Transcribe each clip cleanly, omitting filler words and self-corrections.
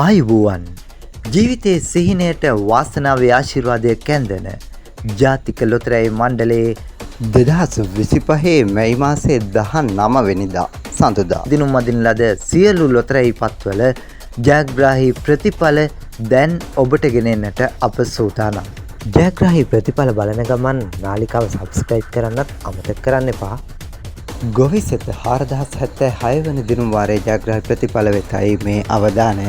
ආයුබෝවන් ජීවිතයේ සිහිනයට වාසනාවේ ආශිර්වාදය කැඳෙන ජාතික ලොතරැයි මණ්ඩලයේ 2025 මැයි මාසයේ 19 වෙනිදා සඳුදා දිනුම් අදින ලද සියලු ලොතරැයි පත්වල ජයග්‍රාහී ප්‍රතිඵල දැන් ඔබට ගෙනෙන්නට අප සූදානම්. ජයග්‍රාහී ප්‍රතිඵල බලන ගමන් නාලිකාව සබ්ස්ක්‍රයිබ් කරන්නත් අමතක කරන්න එපා. ගොවිසෙත 4076 වන දිනුම් වාරයේ ජයග්‍රාහී ප්‍රතිඵල වෙතයි මේ අවධානය.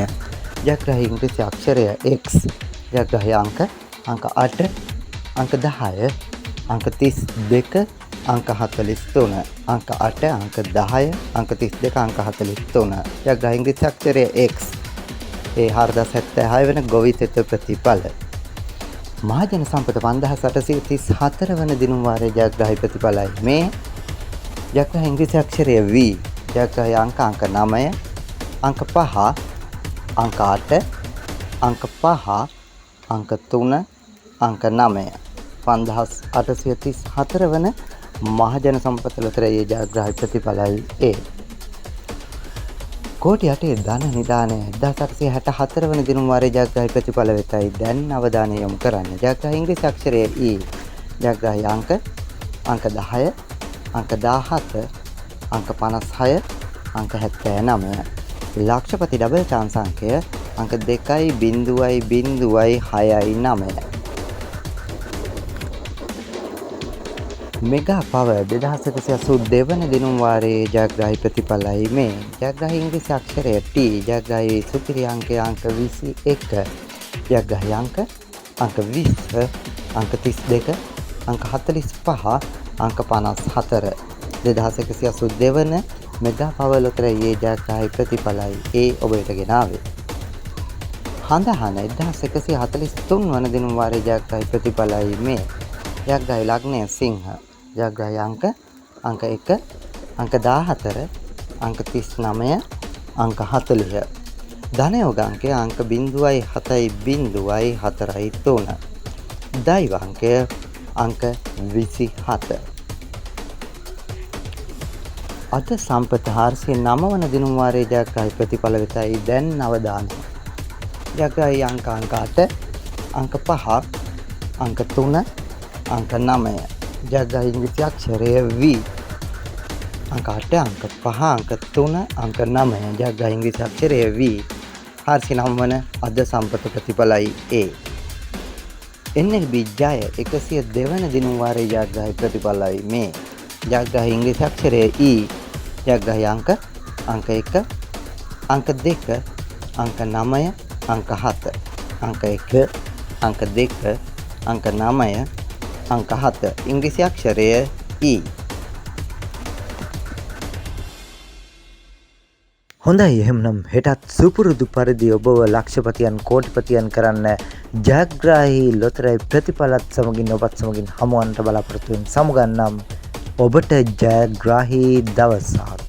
ජයග්‍රාහී ඉංග්‍රීසි අක්ෂරය X, ජයග්‍රාහී අංක 8, අංක 10, අංක 32, අංක 43, අංක 8, අංක 10, අංක 32, අංක 43. ජයග්‍රාහී ඉංග්‍රීසි අක්ෂරය X. ඒ 4076 වන ගොවිසෙත ප්‍රතිඵල. මහජන සම්පත 5834 වන දිනුම් වාරයේ ජයග්‍රාහී ප්‍රතිඵලයි මේ. ජයග්‍රාහී ඉංග්‍රීසි අක්ෂරය V, ජයග්‍රාහී අංක 9, අංක 5, අංක 8, අංක 5, අංක 3, අංක 9. 5834 වන මහජන සම්පත ලොතරැයි ජයග්‍රාහී ප්‍රතිඵලයි ඒ. කෝටි 8 ධන නිධානය 1864 වන දිනුම් වාරයේ ජයග්‍රාහී ප්‍රතිඵල වෙතයි දැන් අවධානය යොමු කරන්න. ජයග්‍රාහී ඉංග්‍රීසි අක්ෂරය E, ජයග්‍රාහී අංක 10, අංක 17, අංක 56, අංක 79. ලක්ෂපති ඩබල් chance අංකය අංක 2.0.69. මෙගා පවර් 2182 වන දිනුම් වාරයේ ජයග්‍රාහී ප්‍රතිඵලයි මේ. ජයග්‍රාහී ඉංග්‍රීසි අක්ෂරය T, ජයග්‍රාහී සුපිරි අංකය අංක 21, ජයග්‍රාහී අංක 20, අංක 32, අංක 45, අංක 54. 2182 වන මෙගා පවර් ලොතරැයි ජයග්‍රාහී ප්‍රතිඵලයි ඒ ඔබට ගෙනාවේ. හඳහන 1143 වන දිනුම් වාරයේ ජයග්‍රාහී ප්‍රතිඵලයි මේ. ජයග්‍රාහී ලග්නය සිංහ, ජයග්‍රාහී අංක 1, අංක 14, අංක 39, අංක 40. ධනයෝග අංකය අංක 0.7.43. දෛව අංකය අංක 27. අද සම්පත 409 වන දිනුම් වාරයේ ජයග්‍රාහී ප්‍රතිඵල වෙතයි දැන් අවධානය. ජයග්‍රාහී අංක 8, අංක 5, අංක 3, අංක 9. ජයග්‍රාහී ඉංග්‍රීසි අක්ෂරය V, අංක 8, අංක 5, අංක 3, අංක 9. ජයග්‍රාහී ඉංග්‍රීසි අක්ෂරය V. 409 වන අද සම්පත ප්‍රතිඵලයි A. NLB ජය 102 වන දිනුම් වාරයේ ජයග්‍රාහී ප්‍රතිඵලයි මේ. ජයග්‍රාහී ඉංග්‍රීසි අක්ෂරය E, ජයග්‍රාහී අංක 1, අංක 2, අංක 9, අංක 7, අංක 1, අංක 2, අංක 9, අංක 7. ඉංග්‍රීසි අක්ෂරය E. හොඳයි, එහෙනම් හෙටත් සුපුරුදු පරිදි ඔබව ලක්ෂපතියන් කෝටිපතියන් කරන්න ජයග්‍රාහී ලොතරැයි ප්‍රතිඵලත් සමගින් ඔබත් සමගින් හමුවන්නට බලාපොරොත්තු වෙන සමුගන්නම්. ඔබට ජයග්‍රාහී දවසක්.